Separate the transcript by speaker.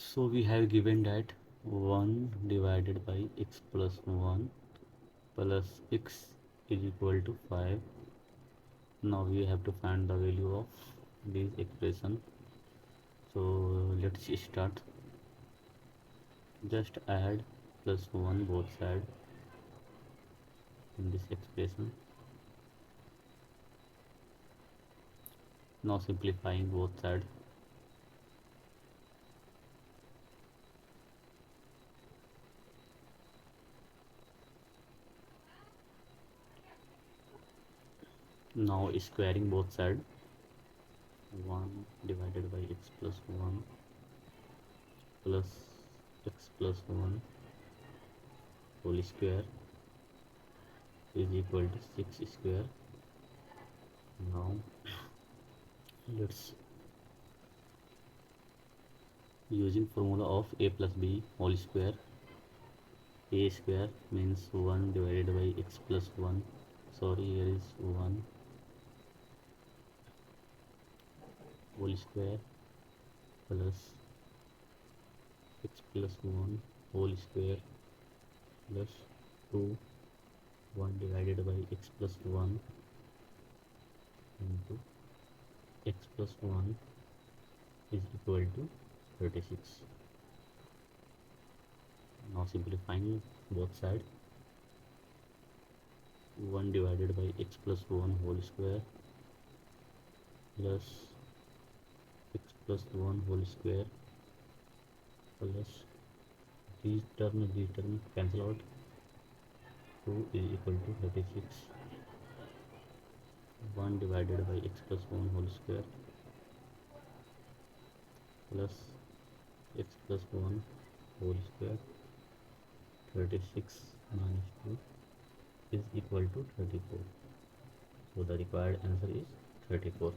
Speaker 1: So we have given that 1 divided by x plus 1 plus x is equal to 5. Now we have to find the value of this expression. So let's start. Just add plus 1 both sides in this expression. Now simplifying both sides. Now squaring both sides. 1 divided by x plus 1 plus x plus 1 whole square is equal to 6 square. Now let's using formula of a plus b whole square. A square means 1 divided by x plus 1. Sorry, here is 1 whole square plus x plus 1 whole square plus 2 1 divided by x plus 1 into x plus 1 is equal to 36. Now simplifying both sides. 1 divided by x plus 1 whole square plus x plus 1 whole square plus these term cancel out. 2 is equal to 36. 1 divided by x plus 1 whole square plus x plus 1 whole square. 36 minus 2 is equal to 34. So the required answer is 34.